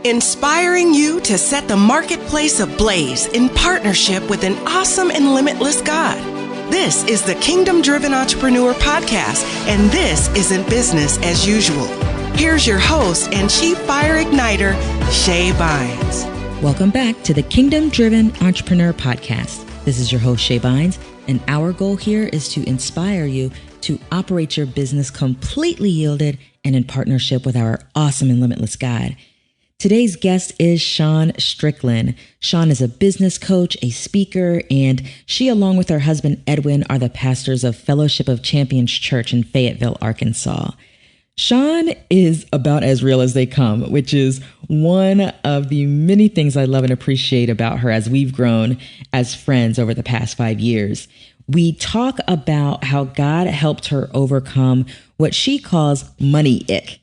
inspiring you to set the marketplace ablaze in partnership with an awesome and limitless God. This is the Kingdom Driven Entrepreneur Podcast, and this isn't business as usual. Here's your host and Chief Fire Igniter, Shay Bynes. Welcome back to the Kingdom Driven Entrepreneur Podcast. This is your host, Shay Bynes, and our goal here is to inspire you to operate your business completely yielded and in partnership with our awesome and limitless God. Today's guest is Shun Strickland. Shun is a business coach, a speaker, and she, along with her husband, Edwin, are the pastors of Fellowship of Champions Church in Fayetteville, Arkansas. Shun is about as real as they come, which is one of the many things I love and appreciate about her as we've grown as friends over the past 5 years. We talk about how God helped her overcome what she calls money ick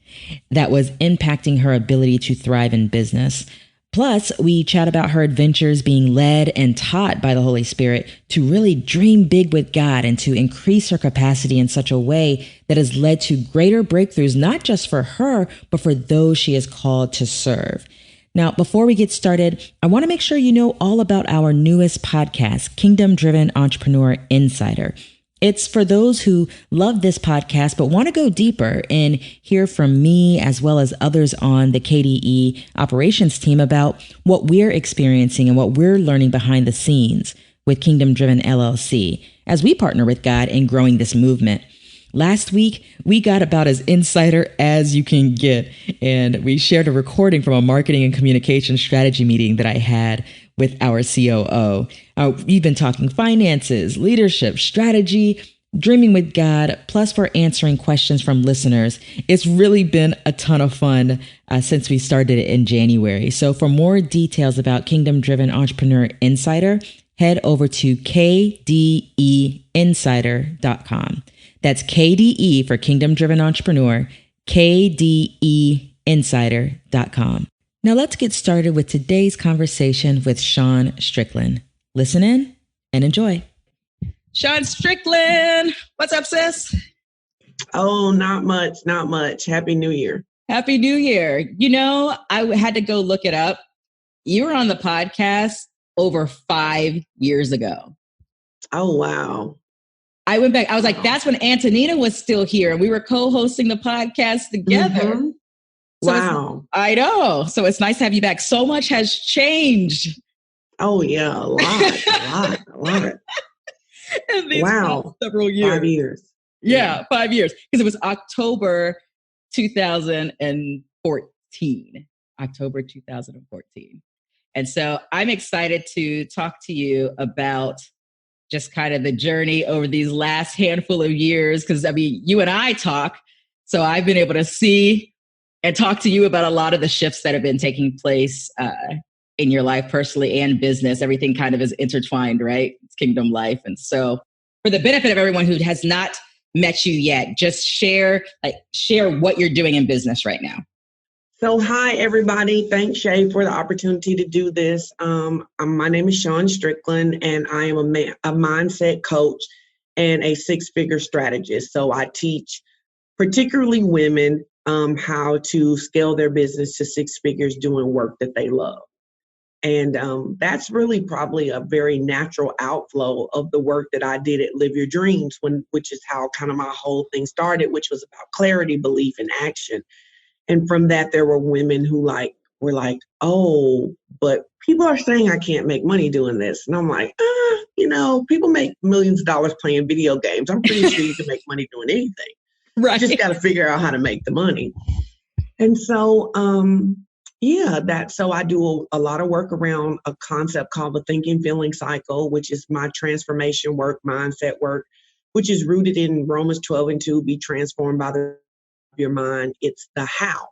that was impacting her ability to thrive in business. Plus, we chat about her adventures being led and taught by the Holy Spirit to really dream big with God and to increase her capacity in such a way that has led to greater breakthroughs, not just for her, but for those she is called to serve. Now, before we get started, I want to make sure you know all about our newest podcast, Kingdom Driven Entrepreneur Insider. It's for those who love this podcast but want to go deeper and hear from me as well as others on the KDE operations team about what we're experiencing and what we're learning behind the scenes with Kingdom Driven LLC as we partner with God in growing this movement. Last week, we got about as insider as you can get, and we shared a recording from a marketing and communication strategy meeting that I had with our COO. We've been talking finances, leadership, strategy, dreaming with God, plus we're answering questions from listeners. It's really been a ton of fun since we started it in January. So for more details about Kingdom Driven Entrepreneur Insider, head over to kdeinsider.com. That's KDE for Kingdom Driven Entrepreneur, kdeinsider.com. Now let's get started with today's conversation with Shun Strickland. Listen in and enjoy. Shun Strickland, what's up, sis? Oh, not much. Happy New Year. Happy New Year. You know, I had to go look it up. You were on the podcast over 5 years ago. Oh, wow. I went back. I was like, that's when Antonina was still here. And we were co-hosting the podcast together. Mm-hmm. So wow. I know. So it's nice to have you back. So much has changed. Oh, yeah. A lot. In these wow. Several years. 5 years. Yeah, 5 years. Because it was October 2014. October 2014. And so I'm excited to talk to you about just kind of the journey over these last handful of years. Because, I mean, you and I talk. So I've been able to see and talk to you about a lot of the shifts that have been taking place in your life personally and business. Everything kind of is intertwined, right? It's kingdom life. And so for the benefit of everyone who has not met you yet, just share what you're doing in business right now. So, hi, everybody. Thanks, Shay, for the opportunity to do this. My name is Shun Strickland, and I am a mindset coach and a six-figure strategist. So I teach particularly women how to scale their business to six figures doing work that they love. And that's really probably a very natural outflow of the work that I did at Live Your Dreams, which is how kind of my whole thing started, which was about clarity, belief, and action. And from that, there were women who were like, oh, but people are saying I can't make money doing this. And I'm like, people make millions of dollars playing video games. I'm pretty sure you can make money doing anything. Right. You just got to figure out how to make the money. And so, so I do a lot of work around a concept called the thinking, feeling cycle, which is my transformation work, mindset work, which is rooted in Romans 12:2, be transformed by your mind. It's the how,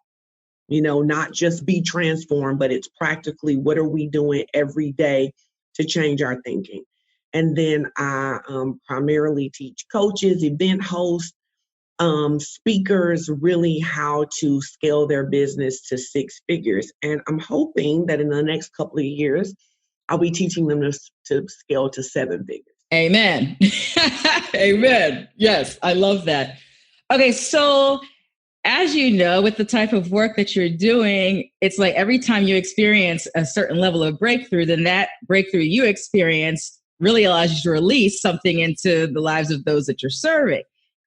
not just be transformed, but it's practically what are we doing every day to change our thinking. And then I primarily teach coaches, event hosts, speakers, really how to scale their business to six figures. And I'm hoping that in the next couple of years, I'll be teaching them to scale to seven figures. Amen. Amen. Yes, I love that. Okay, so as you know, with the type of work that you're doing, it's like every time you experience a certain level of breakthrough, then that breakthrough you experience really allows you to release something into the lives of those that you're serving.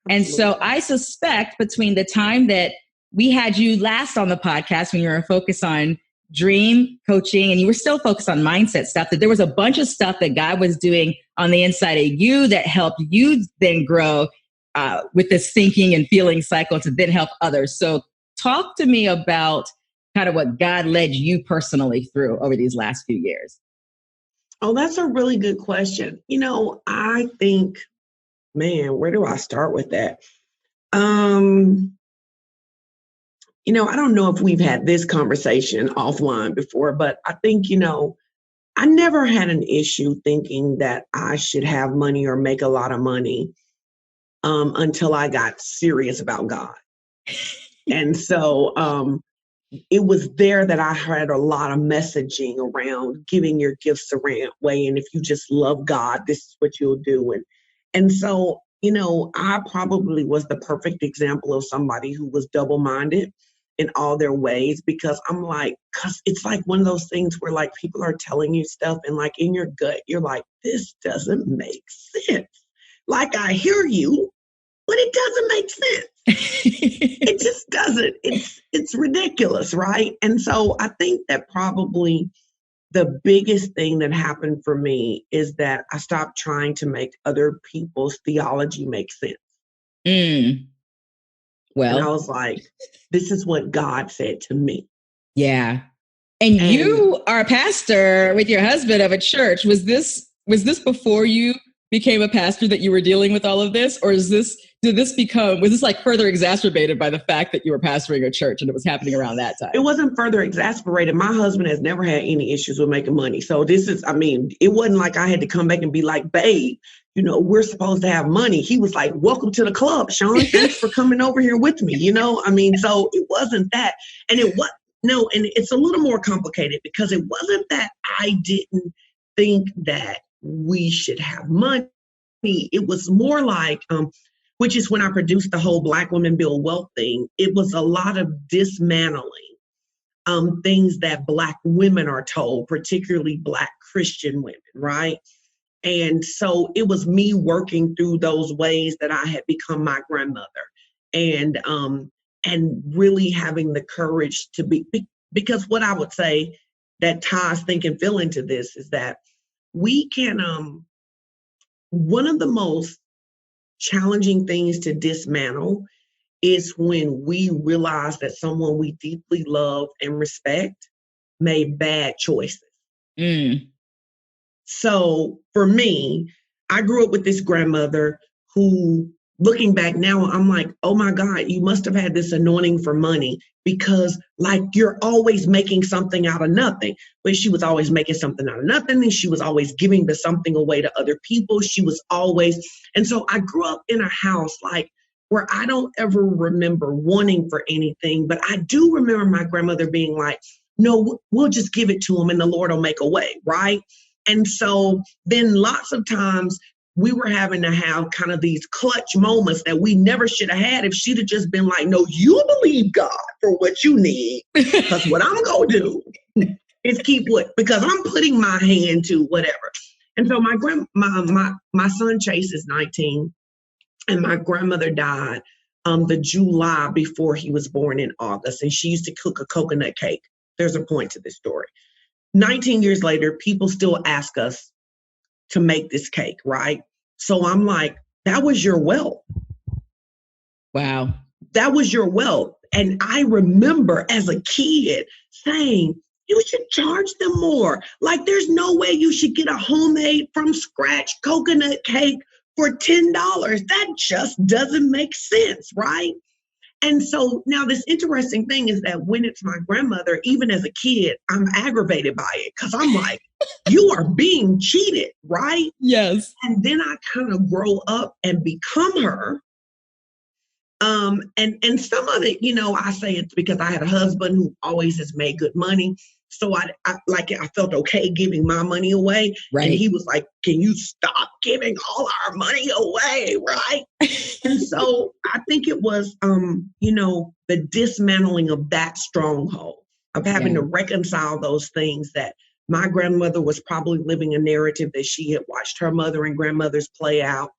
And so I suspect between the time that we had you last on the podcast when you were focused on dream coaching and you were still focused on mindset stuff, that there was a bunch of stuff that God was doing on the inside of you that helped you then grow with this thinking and feeling cycle to then help others. So talk to me about kind of what God led you personally through over these last few years. Oh, that's a really good question. I think, man, where do I start with that? I don't know if we've had this conversation offline before, but I think, I never had an issue thinking that I should have money or make a lot of money until I got serious about God. And so it was there that I heard a lot of messaging around giving your gifts away. And if you just love God, this is what you'll do. And so, I probably was the perfect example of somebody who was double-minded in all their ways, because because it's like one of those things where like people are telling you stuff and like in your gut, you're like, this doesn't make sense. Like I hear you, but it doesn't make sense. It just doesn't. It's ridiculous, right? And so I think that probably the biggest thing that happened for me is that I stopped trying to make other people's theology make sense. Well, and I was like, this is what God said to me. Yeah. And you are a pastor with your husband of a church. Was this before you became a pastor that you were dealing with all of this? Or was this like further exacerbated by the fact that you were pastoring a church and it was happening around that time? It wasn't further exacerbated. My husband has never had any issues with making money. So it wasn't like I had to come back and be like, babe, we're supposed to have money. He was like, welcome to the club, Shun. Thanks for coming over here with me. So it wasn't that. And it's a little more complicated because it wasn't that I didn't think that we should have money. It was more like, which is when I produced the whole Black Women Build Wealth thing. It was a lot of dismantling things that Black women are told, particularly Black Christian women, right? And so it was me working through those ways that I had become my grandmother, and really having the courage to because what I would say that ties think and feel into this is that we can, one of the most challenging things to dismantle is when we realize that someone we deeply love and respect made bad choices. So for me, I grew up with this grandmother who, looking back now, I'm like, oh my God, you must have had this anointing for money because like you're always making something out of nothing. But she was always making something out of nothing, and she was always giving the something away to other people. And so I grew up in a house like where I don't ever remember wanting for anything, but I do remember my grandmother being like, no, we'll just give it to him and the Lord will make a way, right? And so then lots of times we were having to have kind of these clutch moments that we never should have had if she'd have just been like, no, you believe God for what you need. Because what I'm going to do is because I'm putting my hand to whatever. And so my son Chase is 19 and my grandmother died the July before he was born in August. And she used to cook a coconut cake. There's a point to this story. 19 years later, people still ask us to make this cake, right? So I'm like, that was your wealth. Wow. That was your wealth. And I remember as a kid saying, you should charge them more. Like, there's no way you should get a homemade from scratch coconut cake for $10. That just doesn't make sense, right? And so now this interesting thing is that when it's my grandmother, even as a kid, I'm aggravated by it because I'm like, you are being cheated, right? Yes. And then I kind of grow up and become her. And some of it, I say it's because I had a husband who always has made good money. So I felt okay giving my money away. Right. And he was like, can you stop giving all our money away? Right. And so I think it was, the dismantling of that stronghold of having to reconcile those things that my grandmother was probably living a narrative that she had watched her mother and grandmothers play out,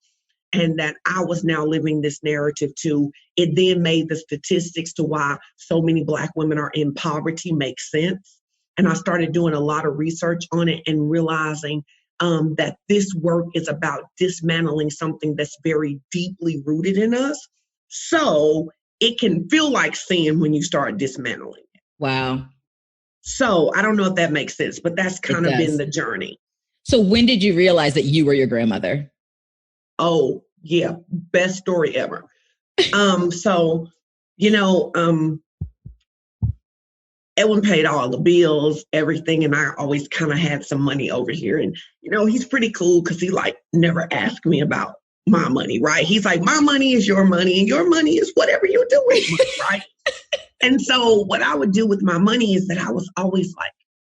and that I was now living this narrative too. It then made the statistics to why so many Black women are in poverty make sense. And I started doing a lot of research on it and realizing that this work is about dismantling something that's very deeply rooted in us. So it can feel like sin when you start dismantling it. Wow. So I don't know if that makes sense, but that's kind of been the journey. So when did you realize that you were your grandmother? Oh, yeah. Best story ever. Edwin paid all the bills, everything, and I always kind of had some money over here. And, he's pretty cool because he never asked me about my money, right? He's like, my money is your money and your money is whatever you do with money, right? And so what I would do with my money is that I was always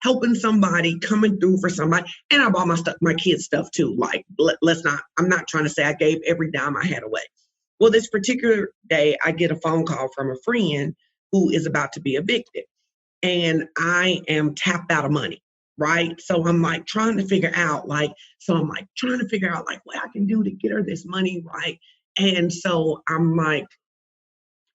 helping somebody, coming through for somebody. And I bought my kids stuff too. I'm not trying to say I gave every dime I had away. Well, this particular day, I get a phone call from a friend who is about to be evicted. And I am tapped out of money, right? So I'm trying to figure out what I can do to get her this money, right? And so I'm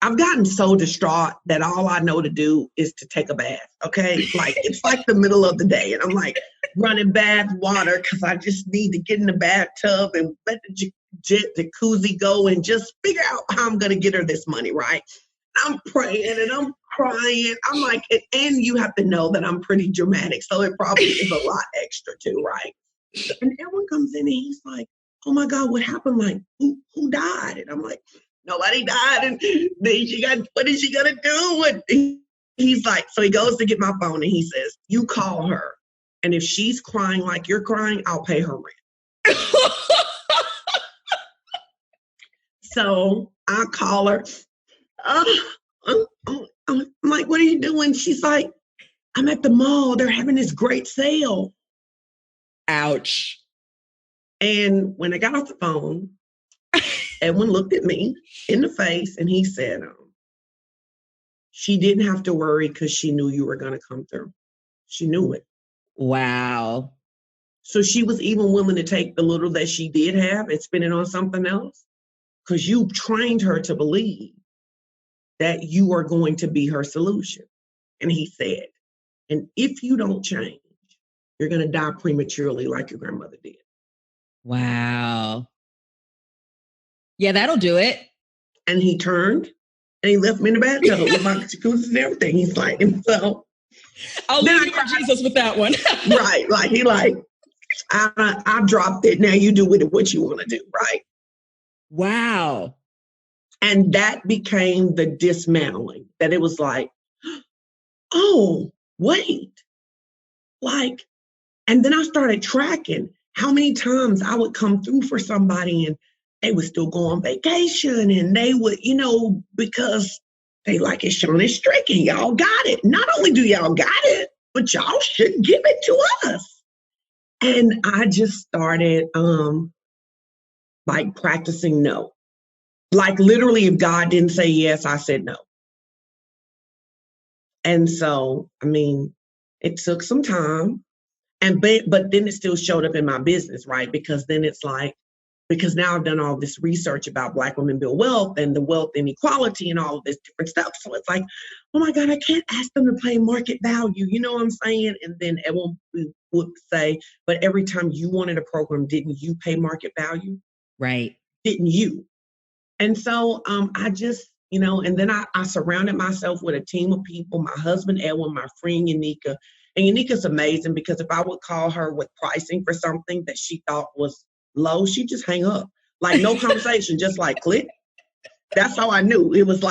I've gotten so distraught that all I know to do is to take a bath, okay? It's the middle of the day and I'm running bath water because I just need to get in the bathtub and let the jacuzzi go and just figure out how I'm going to get her this money, right? I'm praying and I'm crying. I'm and you have to know that I'm pretty dramatic, so it probably is a lot extra too, right? And everyone comes in and he's like, oh my God, what happened? Who died? And I'm like, nobody died. And then what is she gonna do? And he's so he goes to get my phone and he says, you call her. And if she's crying like you're crying, I'll pay her rent. So I call her. I'm like, what are you doing? She's like, I'm at the mall. They're having this great sale. Ouch. And when I got off the phone, Edwin looked at me in the face and he said, she didn't have to worry because she knew you were going to come through. She knew it. Wow. So she was even willing to take the little that she did have and spend it on something else because you trained her to believe that you are going to be her solution. And he said, and if you don't change, you're going to die prematurely like your grandmother did. Wow. Yeah, that'll do it. And he turned and he left me in the bathtub with my jacuzzi and everything. He's like, and so. I'll leave you with Jesus with that one. Right. I dropped it. Now you do with it what you want to do. Right. Wow. And that became the dismantling, that it was oh, wait. And then I started tracking how many times I would come through for somebody and they would still go on vacation and they would, because they it's Shun Strickland. Y'all got it. Not only do y'all got it, but y'all should give it to us. And I just started practicing no. Literally, if God didn't say yes, I said no. And so, it took some time, but then it still showed up in my business, right? Because then it's because now I've done all this research about Black women build wealth and the wealth inequality and all of this different stuff. So it's oh my God, I can't ask them to pay market value. You know what I'm saying? And then everyone would say, but every time you wanted a program, didn't you pay market value? Right. Didn't you? And so I just, and then I surrounded myself with a team of people, my husband, Edwin, my friend, Yanika. And Yanika's amazing because if I would call her with pricing for something that she thought was low, she'd just hang up. No conversation, just click. That's how I knew. It was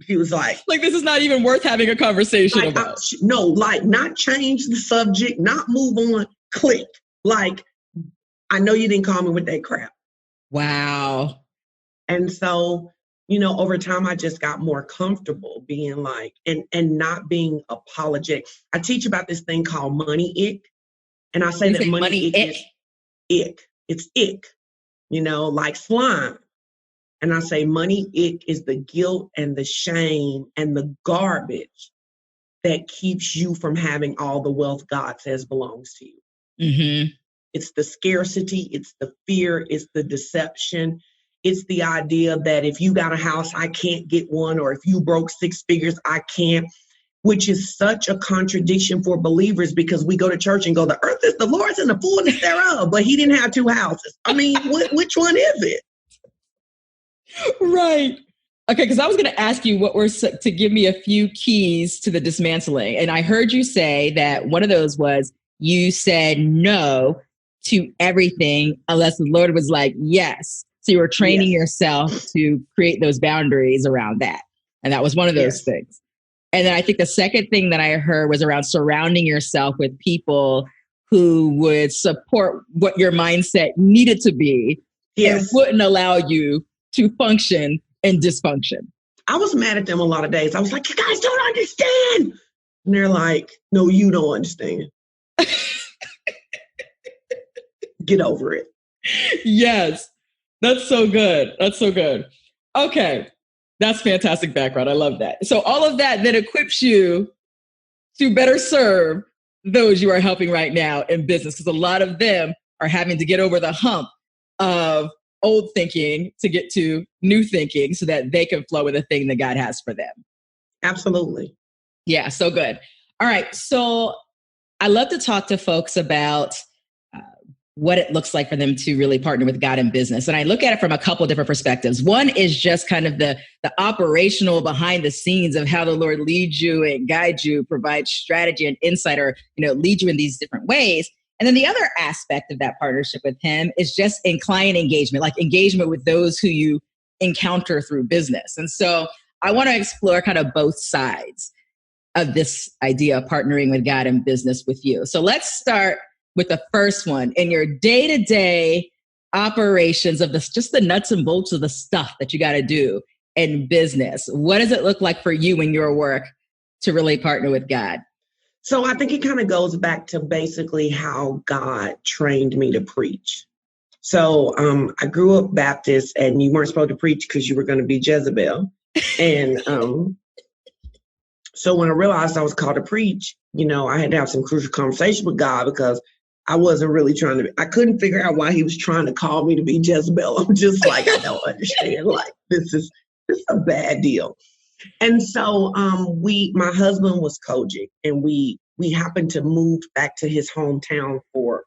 he was this is not even worth having a conversation about. Not change the subject, not move on, click. I know you didn't call me with that crap. Wow. And so, over time, I just got more comfortable being like, and not being apologetic. I teach about this thing called money ick. And I say You that say money money ick is ick. It's ick, like slime. And I say money ick is the guilt and the shame and the garbage that keeps you from having all the wealth God says belongs to you. Mm-hmm. It's the scarcity, it's the fear, it's the deception. It's the idea that if you got a house, I can't get one, or if you broke six figures, I can't, which is such a contradiction for believers, because we go to church and go, the earth is the Lord's and the fullness thereof, but he didn't have two houses. I mean, which one is it? Right. Okay, because I was going to ask you what were to give me a few keys to the dismantling. And I heard you say that one of those was you said no to everything unless the Lord was like, yes. So you were training yourself to create those boundaries around that. And that was one of those things. And then I think the second thing that I heard was around surrounding yourself with people who would support what your mindset needed to be and wouldn't allow you to function in dysfunction. I was mad at them a lot of days. I was like, you guys don't understand. And they're like, no, you don't understand. Get over it. Yes. That's so good. That's so good. Okay. That's fantastic background. I love that. So all of that then equips you to better serve those you are helping right now in business, because a lot of them are having to get over the hump of old thinking to get to new thinking so that they can flow with the thing that God has for them. Absolutely. Yeah, so good. All right. So I love to talk to folks about what it looks like for them to really partner with God in business. And I look at it from a couple different perspectives. One is just kind of the operational behind the scenes of how the Lord leads you and guides you, provides strategy and insight, or, lead you in these different ways. And then the other aspect of that partnership with him is just in client engagement, like engagement with those who you encounter through business. And so I want to explore kind of both sides of this idea of partnering with God in business with you. So let's start with the first one. In your day-to-day operations of just the nuts and bolts of the stuff that you got to do in business, what does it look like for you in your work to really partner with God? So I think it kind of goes back to basically how God trained me to preach. So I grew up Baptist, and you weren't supposed to preach because you were going to be Jezebel. And so when I realized I was called to preach, I had to have some crucial conversation with God, because I wasn't really I couldn't figure out why he was trying to call me to be Jezebel. I'm just like, I don't understand. Like, this is a bad deal. And so my husband was Kojic, and we happened to move back to his hometown for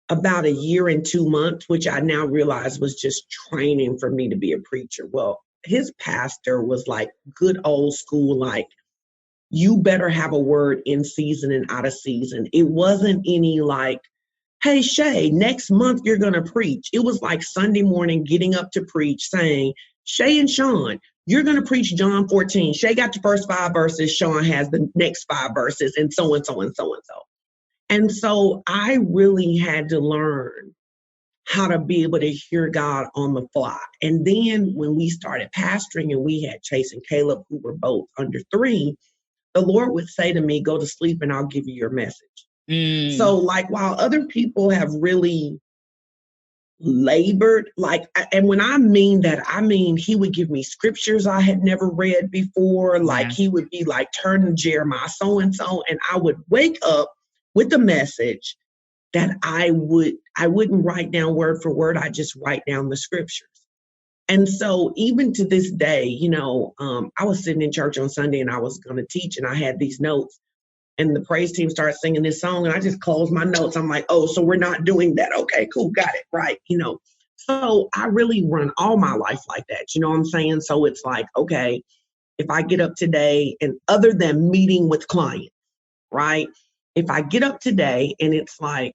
about a year and 2 months, which I now realize was just training for me to be a preacher. Well, his pastor was like good old school, like, you better have a word in season and out of season. It wasn't any like, hey, Shay, next month you're going to preach. It was like Sunday morning getting up to preach, saying, Shay and Sean, you're going to preach John 14. Shay got the first 5 verses. Sean has the next 5 verses, and so and so and so and so. And so I really had to learn how to be able to hear God on the fly. And then when we started pastoring and we had Chase and Caleb, who were both under 3, the Lord would say to me, go to sleep and I'll give you your message. So like, while other people have really labored, like, and when I mean that, I mean, he would give me scriptures I had never read before. Like, he would be like, turn to Jeremiah, so-and-so. And I would wake up with a message that I wouldn't write down word for word. I just write down the scriptures. And so even to this day, I was sitting in church on Sunday and I was going to teach, and I had these notes, and the praise team started singing this song, and I just closed my notes. I'm like, oh, so we're not doing that. Okay, cool. Got it. Right. So I really run all my life like that. You know what I'm saying? So it's like, okay, if I get up today, and other than meeting with clients, right? If I get up today and it's like,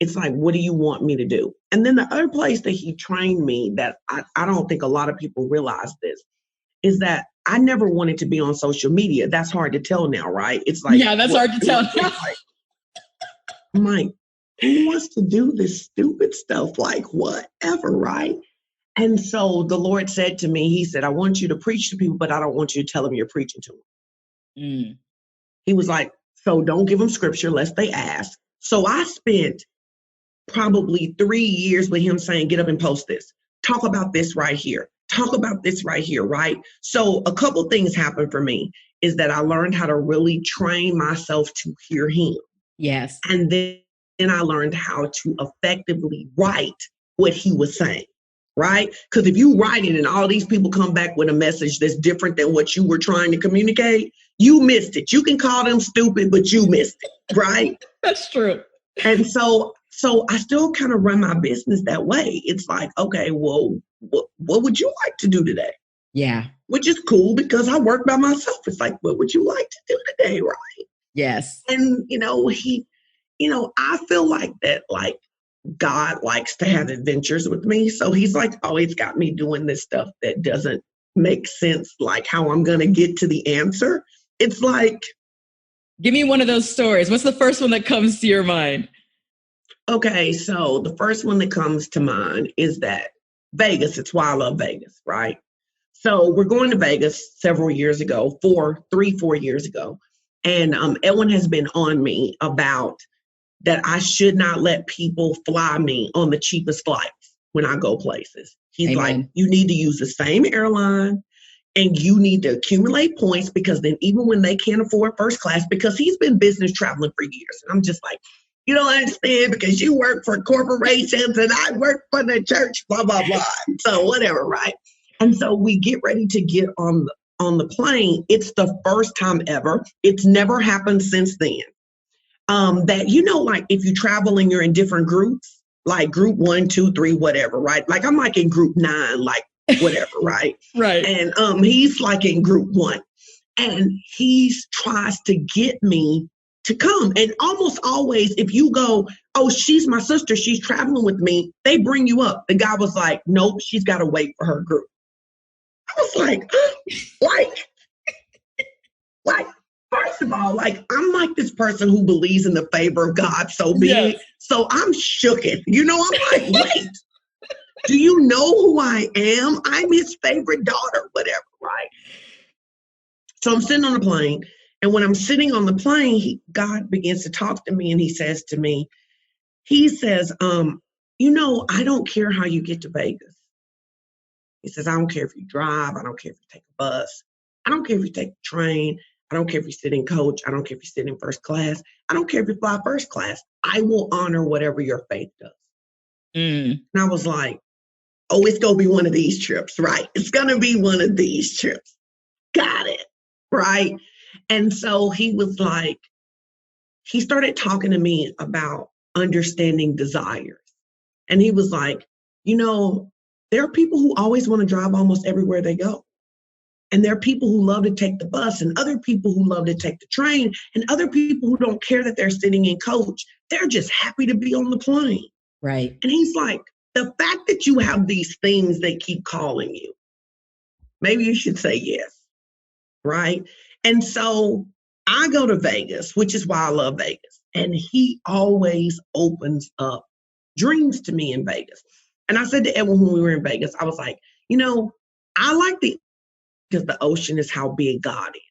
what do you want me to do? And then the other place that he trained me that I don't think a lot of people realize this is that I never wanted to be on social media. That's hard to tell now, right? It's like, yeah, that's hard to tell now. I'm like, who wants to do this stupid stuff? Like, whatever, right? And so the Lord said to me, he said, I want you to preach to people, but I don't want you to tell them you're preaching to them. Mm. He was like, so don't give them scripture lest they ask. So I spent probably 3 years with him saying, get up and post this. Talk about this right here. Talk about this right here, right? So a couple things happened for me is that I learned how to really train myself to hear him. Yes. And then I learned how to effectively write what he was saying, right? Because if you write it and all these people come back with a message that's different than what you were trying to communicate, you missed it. You can call them stupid, but you missed it, right? That's true. And so I still kind of run my business that way. It's like, okay, well, what would you like to do today? Yeah. Which is cool because I work by myself. It's like, what would you like to do today, right? Yes. And, I feel like that, like, God likes to have adventures with me. So he's like always got me doing this stuff that doesn't make sense, like how I'm going to get to the answer. It's like, give me one of those stories. What's the first one that comes to your mind? Okay, so the first one that comes to mind is that Vegas, it's why I love Vegas, right? So we're going to Vegas several years ago, 4 years ago. And Edwin has been on me about that I should not let people fly me on the cheapest flights when I go places. He's like, you need to use the same airline and you need to accumulate points because then even when they can't afford first class, because he's been business traveling for years. And I'm just like, you don't understand because you work for corporations and I work for the church, blah, blah, blah. So whatever, right? And so we get ready to get on the plane. It's the first time ever. It's never happened since then. That, like if you travel and you're in different groups, like group 1, 2, 3, whatever, right? Like I'm like in group 9, like whatever, right? Right. And he's like in group 1. And he tries to get me to come. And almost always, if you go, oh, she's my sister, she's traveling with me, they bring you up. The guy was like, nope, she's got to wait for her group. I was like, like, first of all, like, I'm like this person who believes in the favor of God so big. Yes. So I'm shooken. I'm like, wait, do you know who I am? I'm his favorite daughter, whatever, right? So I'm sitting on the plane. And when I'm sitting on the plane, God begins to talk to me and he says to me, I don't care how you get to Vegas. He says, I don't care if you drive. I don't care if you take a bus. I don't care if you take a train. I don't care if you sit in coach. I don't care if you sit in first class. I don't care if you fly first class. I will honor whatever your faith does. And I was like, oh, it's going to be one of these trips, right? It's going to be one of these trips. Got it, right? And so he was like, he started talking to me about understanding desires. And he was like, there are people who always want to drive almost everywhere they go. And there are people who love to take the bus and other people who love to take the train and other people who don't care that they're sitting in coach. They're just happy to be on the plane. Right. And he's like, the fact that you have these things that keep calling you, maybe you should say yes. Right. And so I go to Vegas, which is why I love Vegas. And he always opens up dreams to me in Vegas. And I said to Edwin when we were in Vegas, I was like, I like because the ocean is how big God is.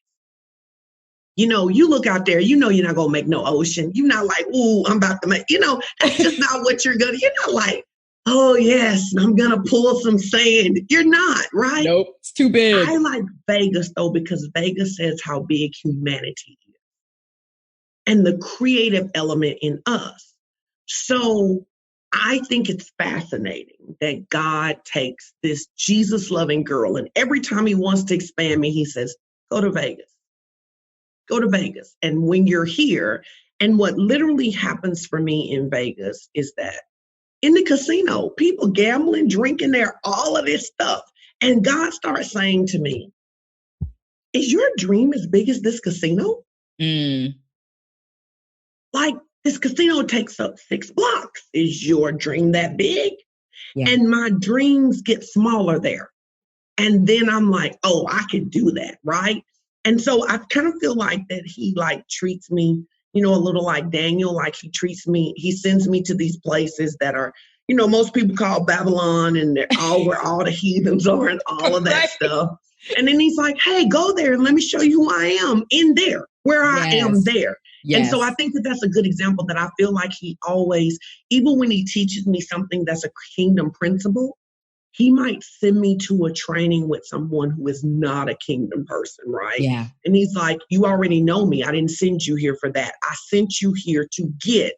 You look out there, you're not going to make no ocean. You're not like, ooh, I'm about to make, that's just not what you're going to, you're not like, oh yes, I'm going to pull some sand. You're not, right? Nope, it's too big. I like Vegas though, because Vegas says how big humanity is and the creative element in us. So I think it's fascinating that God takes this Jesus-loving girl, and every time he wants to expand me, he says, go to Vegas. Go to Vegas. And when you're here, and what literally happens for me in Vegas is that in the casino, people gambling, drinking there, all of this stuff. And God starts saying to me, is your dream as big as this casino? Like, this casino takes up 6 blocks. Is your dream that big? Yeah. And my dreams get smaller there. And then I'm like, oh, I can do that, right? And so I kind of feel like that he treats me, a little like Daniel, like he treats me, he sends me to these places that are, most people call Babylon, and they're all where all the heathens are and all of that Right. stuff. And then he's like, hey, go there and let me show you who I am in there, where I am there. And so I think that that's a good example that I feel like he always, even when he teaches me something that's a kingdom principle, he might send me to a training with someone who is not a kingdom person, right? Yeah. And he's like, you already know me. I didn't send you here for that. I sent you here to get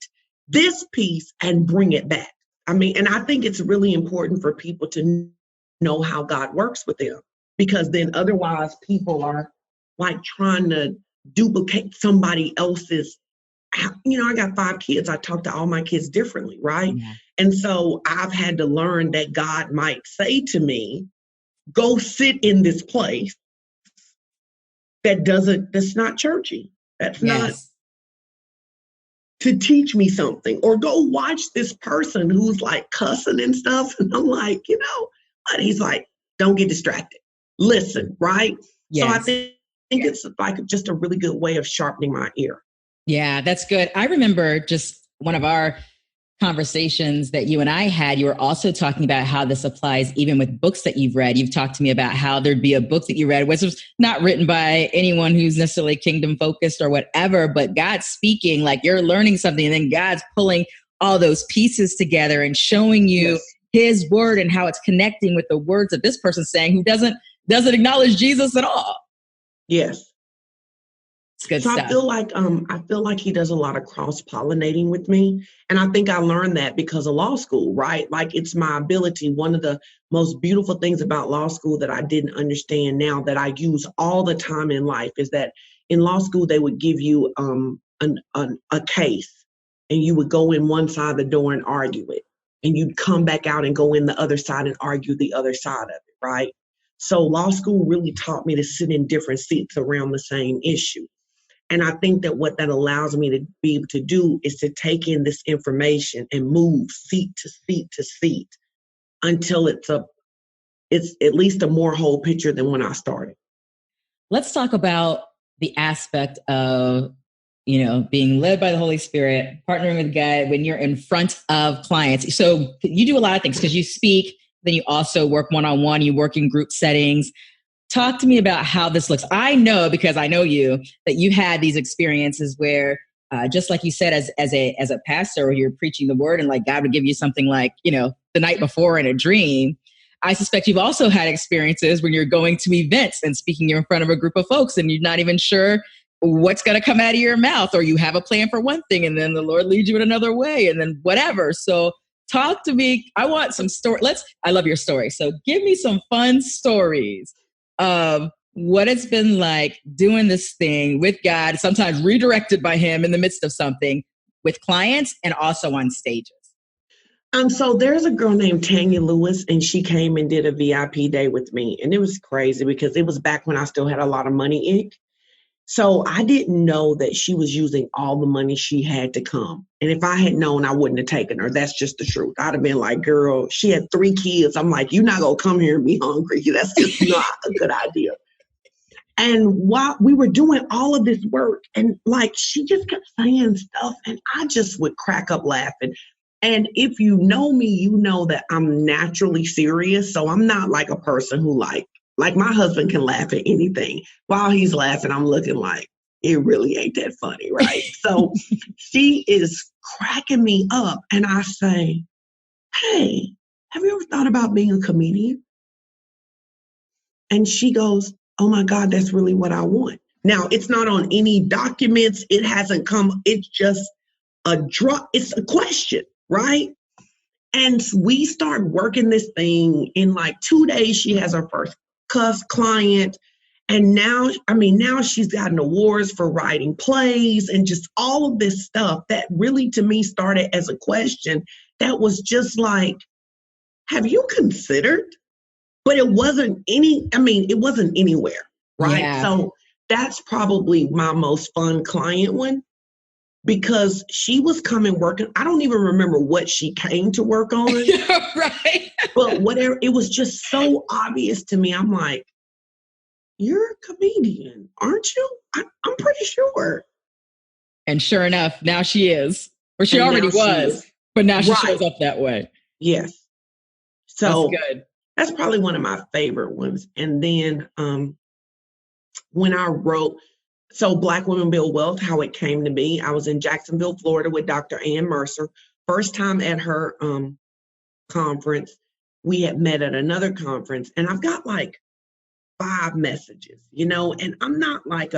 this piece and bring it back. I mean, and I think it's really important for people to know how God works with them, because then otherwise people are like trying to duplicate somebody else's. I got 5 kids. I talk to all my kids differently, right? Yeah. And so I've had to learn that God might say to me, go sit in this place that's not churchy. That's not to teach me something, or go watch this person who's like cussing and stuff. And I'm like, but he's like, don't get distracted. Listen, right? Yes. So I think it's like just a really good way of sharpening my ear. Yeah, that's good. I remember just one of our conversations that you and I had, you were also talking about how this applies even with books that you've read. You've talked to me about how there'd be a book that you read, which was not written by anyone who's necessarily kingdom focused or whatever, but God's speaking, like you're learning something, and then God's pulling all those pieces together and showing you his word and how it's connecting with the words that this person's saying who doesn't acknowledge Jesus at all. Yes. Good so stuff. I feel like he does a lot of cross-pollinating with me. And I think I learned that because of law school, right? Like it's my ability. One of the most beautiful things about law school that I didn't understand now that I use all the time in life is that in law school, they would give you a case, and you would go in one side of the door and argue it. And you'd come back out and go in the other side and argue the other side of it, right? So law school really taught me to sit in different seats around the same issue. And I think that what that allows me to be able to do is to take in this information and move seat to seat to seat until it's at least a more whole picture than when I started. Let's talk about the aspect of, being led by the Holy Spirit, partnering with God when you're in front of clients. So you do a lot of things because you speak, then you also work one-on-one, you work in group settings. Talk to me about how this looks. I know, because I know you, that you had these experiences where, just like you said, as a pastor, or you're preaching the word and like God would give you something like, the night before in a dream. I suspect you've also had experiences when you're going to events and speaking in front of a group of folks and you're not even sure what's going to come out of your mouth, or you have a plan for one thing and then the Lord leads you in another way and then whatever. So talk to me. I want some story. I love your story. So give me some fun stories of what it's been like doing this thing with God, sometimes redirected by him in the midst of something with clients and also on stages. So there's a girl named Tanya Lewis, and she came and did a VIP day with me. And it was crazy because it was back when I still had a lot of money. So I didn't know that she was using all the money she had to come. And if I had known, I wouldn't have taken her. That's just the truth. I'd have been like, girl, she had 3 kids. I'm like, you're not going to come here and be hungry. That's just not a good idea. And while we were doing all of this work, and like, she just kept saying stuff, and I just would crack up laughing. And if you know me, you know that I'm naturally serious. So I'm not like a person who like my husband can laugh at anything. While he's laughing, I'm looking like, it really ain't that funny, right? So she is cracking me up. And I say, hey, have you ever thought about being a comedian? And she goes, oh my God, that's really what I want. Now, it's not on any documents. It hasn't come. It's just it's a question, right? And we start working this thing. In like 2 days, she has her first client. And now she's gotten awards for writing plays and just all of this stuff that really to me started as a question that was just like, have you considered? But it wasn't anywhere, right? Yeah. So that's probably my most fun client one, because she was coming working. I don't even remember what she came to work on. Right. But whatever, it was just so obvious to me. I'm like, you're a comedian, aren't you? I'm pretty sure. And sure enough, now she is. Or she already was, but now she shows up that way. Yes. That's So good. that's probably one of my favorite ones. And then when I wrote, so Black Women Build Wealth, how it came to be, I was in Jacksonville, Florida with Dr. Ann Mercer. First time at her conference. We had met at another conference, and I've got like 5 messages, and I'm not like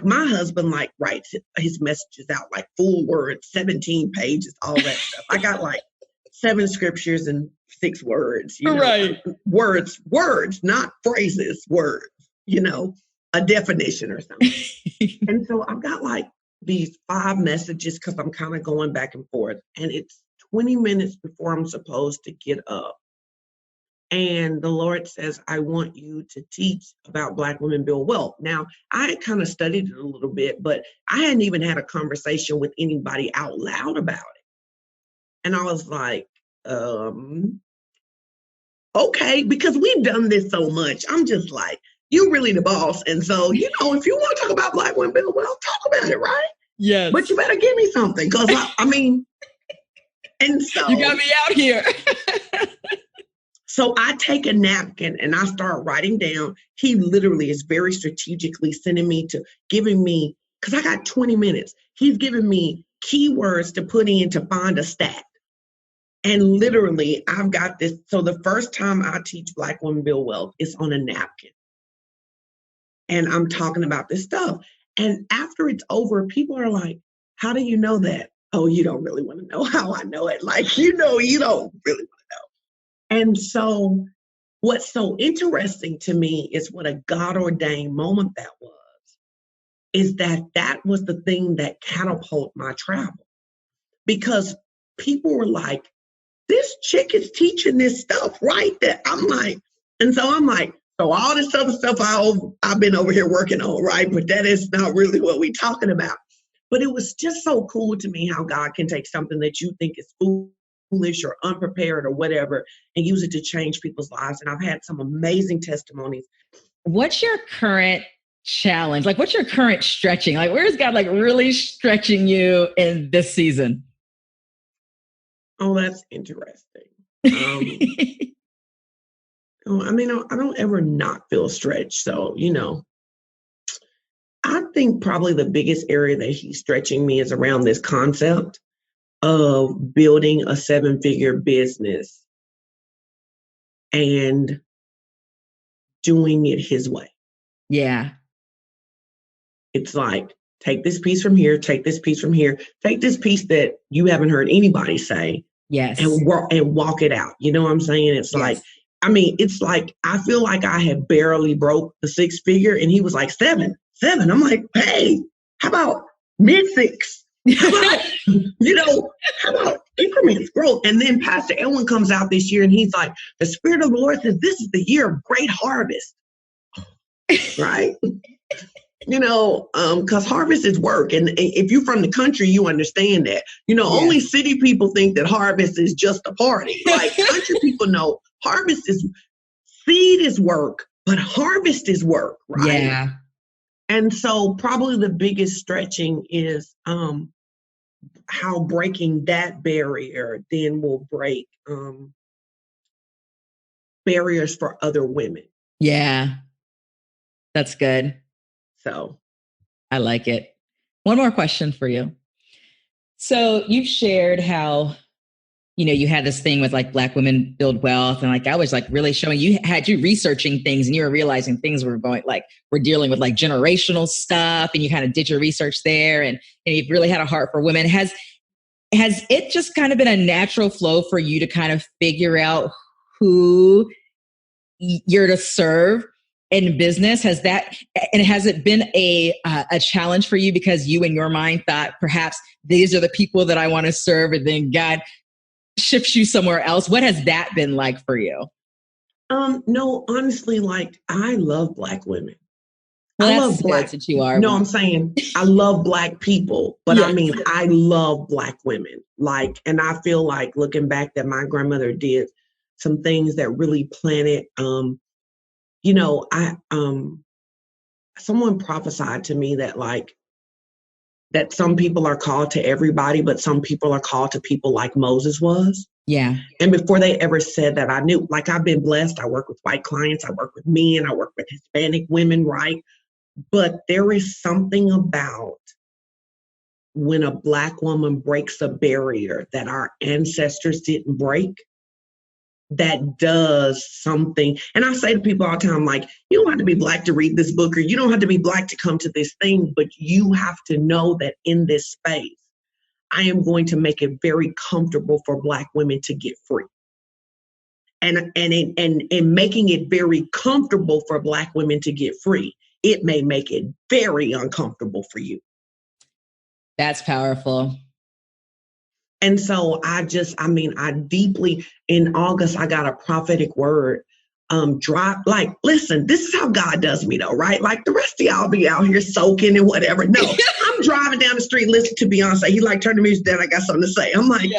my husband like writes his messages out like full words, 17 pages, all that stuff. I got like 7 scriptures and 6 words, Right. words, not phrases, words, a definition or something. And so I've got like these 5 messages because I'm kind of going back and forth, and it's 20 minutes before I'm supposed to get up. And the Lord says, I want you to teach about Black Women Build Wealth. Now, I had kind of studied it a little bit, but I hadn't even had a conversation with anybody out loud about it. And I was like, okay, because we've done this so much. I'm just like, you really the boss. And so, if you want to talk about Black Women Build Wealth, talk about it, right? Yes. But you better give me something, because and so. You got me out here. So I take a napkin and I start writing down. He literally is very strategically giving me, because I got 20 minutes. He's giving me keywords to put in to find a stat. And literally, I've got this. So the first time I teach Black Women Build Wealth is on a napkin. And I'm talking about this stuff. And after it's over, people are like, how do you know that? Oh, you don't really want to know how I know it. Like, you don't really want to know. And so what's so interesting to me is what a God-ordained moment that was, is that was the thing that catapulted my travel. Because people were like, this chick is teaching this stuff, right? So all this other stuff I've been over here working on, right? But that is not really what we're talking about. But it was just so cool to me how God can take something that you think is foolish or unprepared or whatever, and use it to change people's lives. And I've had some amazing testimonies. What's your current challenge? Like, what's your current stretching? Like, where is God like really stretching you in this season? Oh, that's interesting. I don't ever not feel stretched. So, I think probably the biggest area that he's stretching me is around this concept of building a 7-figure business and doing it his way. Yeah. It's like, take this piece from here, take this piece from here, take this piece that you haven't heard anybody say. Yes. And walk it out. You know what I'm saying? It's yes. it's like, I feel like I had barely broke the 6-figure and he was like 7. I'm like, hey, how about mid-6? How about increments, growth? And then Pastor Elwin comes out this year and he's like, the Spirit of the Lord says, this is the year of great harvest. Right? Because harvest is work. And if you're from the country, you understand that. Only city people think that harvest is just a party. Like, country people know seed is work, but harvest is work, right? Yeah. And so probably the biggest stretching is how breaking that barrier then will break barriers for other women. Yeah. That's good. So I like it. One more question for you. So you've shared how, you had this thing with like Black Women Build Wealth. And like, I was like really showing you researching things and you were realizing things were we're dealing with like generational stuff and you kind of did your research there and you've really had a heart for women. Has it just kind of been a natural flow for you to kind of figure out who you're to serve in business? Has it been a challenge for you because you in your mind thought perhaps these are the people that I want to serve, and then God shifts you somewhere else? What has that been like for you? No, honestly, like, I love Black women. Well, I love Black that you are. No, I'm saying I love Black people, but yes. I love Black women. Like, and I feel like looking back that my grandmother did some things that really planted, someone prophesied to me that that some people are called to everybody, but some people are called to people like Moses was. Yeah. And before they ever said that, I knew, like, I've been blessed. I work with white clients. I work with men. I work with Hispanic women, right? But there is something about when a Black woman breaks a barrier that our ancestors didn't break, that does something. And I say to people all the time, like, you don't have to be Black to read this book, or you don't have to be Black to come to this thing, but you have to know that in this space, I am going to make it very comfortable for Black women to get free. And in making it very comfortable for Black women to get free, it may make it very uncomfortable for you. That's powerful. And so I deeply, in August, I got a prophetic word. Listen, this is how God does me though, right? Like the rest of y'all be out here soaking and whatever. No, I'm driving down the street, listening to Beyonce. He like, turn the music down, I got something to say. I'm like,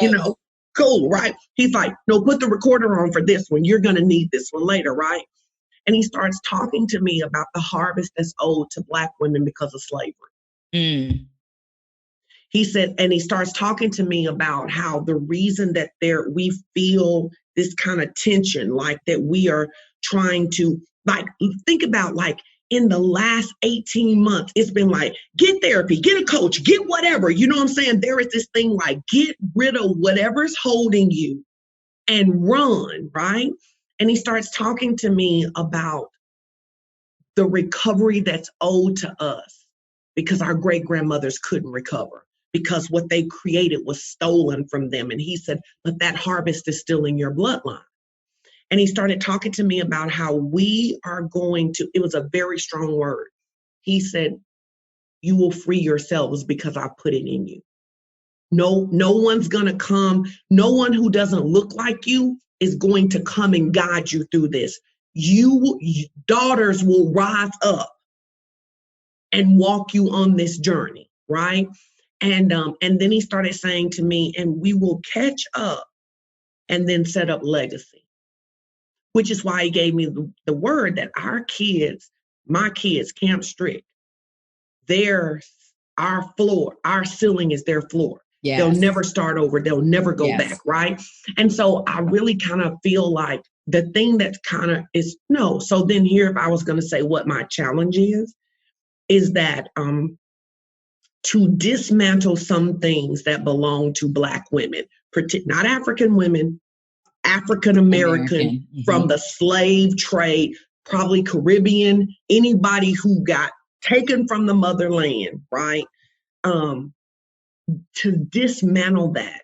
cool, right? He's like, no, put the recorder on for this one. You're going to need this one later, right? And he starts talking to me about the harvest that's owed to Black women because of slavery. Mm. He said, and he starts talking to me about how the reason that we feel this kind of tension, like that we are trying to, like, think about, like, in the last 18 months, it's been like, get therapy, get a coach, get whatever. You know what I'm saying? There is this thing like, get rid of whatever's holding you and run, right? And he starts talking to me about the recovery that's owed to us because our great grandmothers couldn't recover, because what they created was stolen from them. And he said, but that harvest is still in your bloodline. And he started talking to me about how we are going to, it was a very strong word. He said, you will free yourselves because I put it in you. No one's going to come. No one who doesn't look like you is going to come and guide you through this. You daughters will rise up and walk you on this journey, right? And then he started saying to me, and we will catch up and then set up legacy, which is why he gave me the word that our kids, my kids, Camp Strick, our floor, our ceiling is their floor. Yes. They'll never start over. They'll never go back, right? And so I really kind of feel like the thing that kind of is, no. So then here, if I was going to say what my challenge is that to dismantle some things that belong to Black women, not African women, African American, from the slave trade, probably Caribbean, anybody who got taken from the motherland, right? To dismantle that,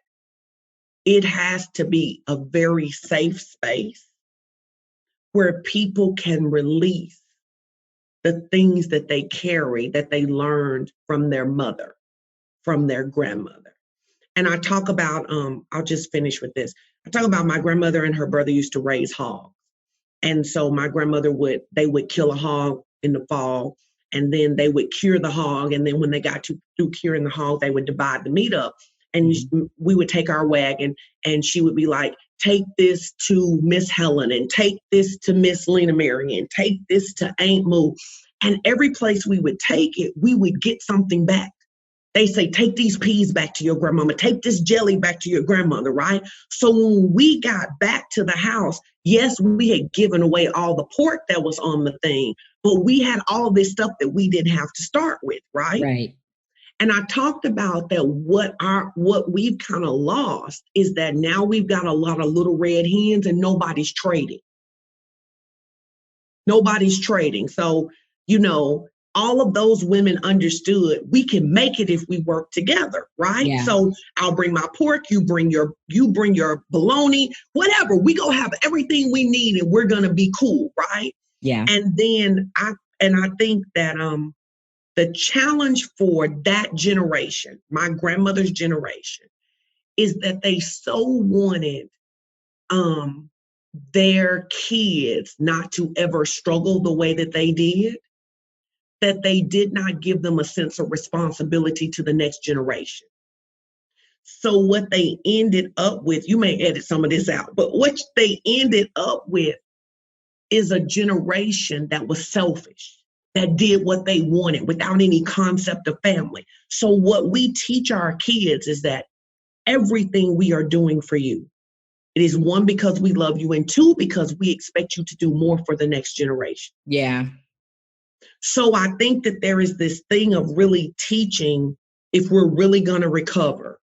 it has to be a very safe space where people can release the things that they carry, that they learned from their mother, from their grandmother. And I talk about, I'll just finish with this. I talk about my grandmother and her brother used to raise hogs. And so my grandmother they would kill a hog in the fall, and then they would cure the hog. And then when they got through curing the hog, they would divide the meat up. And we would take our wagon, and she would be like, take this to Miss Helen, and take this to Miss Lena Mary, and take this to Aunt Moo. And every place we would take it, we would get something back. They say, take these peas back to your grandmama, take this jelly back to your grandmother, right? So when we got back to the house, yes, we had given away all the pork that was on the thing, but we had all this stuff that we didn't have to start with, right? Right. And I talked about that what we've kind of lost is that now we've got a lot of little red hens and nobody's trading. Nobody's trading. So, all of those women understood we can make it if we work together, right? Yeah. So I'll bring my pork, you bring your bologna, whatever. We go have everything we need and we're gonna be cool, right? Yeah. And then I think that the challenge for that generation, my grandmother's generation, is that they so wanted their kids not to ever struggle the way that they did, that they did not give them a sense of responsibility to the next generation. So what they ended up with, you may edit some of this out, but what they ended up with is a generation that was selfish, that did what they wanted without any concept of family. So what we teach our kids is that everything we are doing for you, It is one, because we love you, and two, because we expect you to do more for the next generation. Yeah. So I think that there is this thing of really teaching, if we're really going to recover,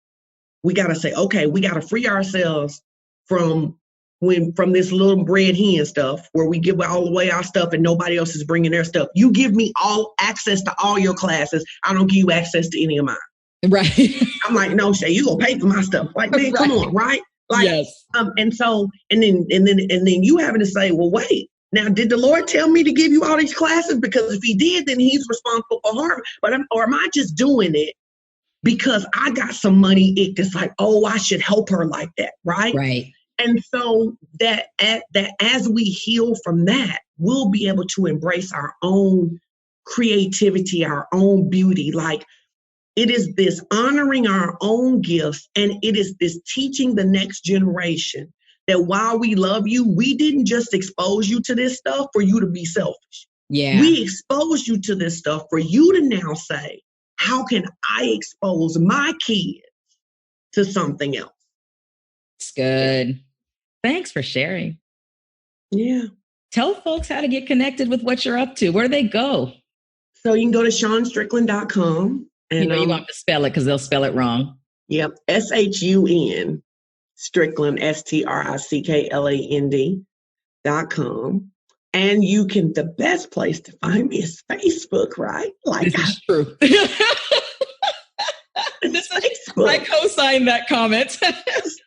we got to say, okay, we got to free ourselves from this little bread hen stuff where we give all away our stuff and nobody else is bringing their stuff. You give me all access to all your classes. I don't give you access to any of mine. Right. I'm like, no, Shay, you gonna pay for my stuff. Like, man, Right. come on, right? Like, yes. And then you having to say, well, wait, now did the Lord tell me to give you all these classes? Because if He did, then He's responsible for Harvard. Or am I just doing it because I got some money? It's like, oh, I should help her like that, right? Right. And so that as we heal from that, we'll be able to embrace our own creativity, our own beauty. Like, it is this honoring our own gifts, and it is this teaching the next generation that while we love you, we didn't just expose you to this stuff for you to be selfish. Yeah. We exposed you to this stuff for you to now say, how can I expose my kids to something else? It's good. Thanks for sharing. Yeah. Tell folks how to get connected with what you're up to. Where do they go? So you can go to shunstrickland.com. And, you want to spell it because they'll spell it wrong. Yep. SHUN, Strickland, STRICKLAND.com. And the best place to find me is Facebook, right? Like, this is true. It's Facebook. I co-signed that comment. It's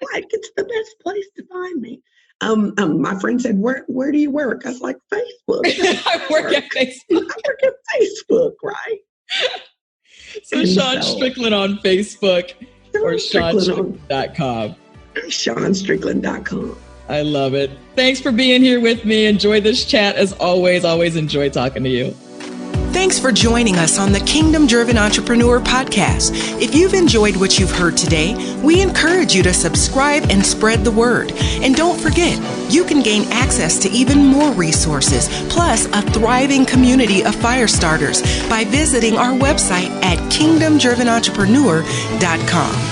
the best place to find me. My friend said, where do you work? I was like, Facebook. I work at Facebook. I work at Facebook, right? So Shun Strickland on Facebook or ShunStrickland.com. ShunStrickland.com. I love it. Thanks for being here with me. Enjoy this chat as always. Always enjoy talking to you. Thanks for joining us on the Kingdom Driven Entrepreneur Podcast. If you've enjoyed what you've heard today, we encourage you to subscribe and spread the word. And don't forget, you can gain access to even more resources, plus a thriving community of fire starters by visiting our website at kingdomdrivenentrepreneur.com.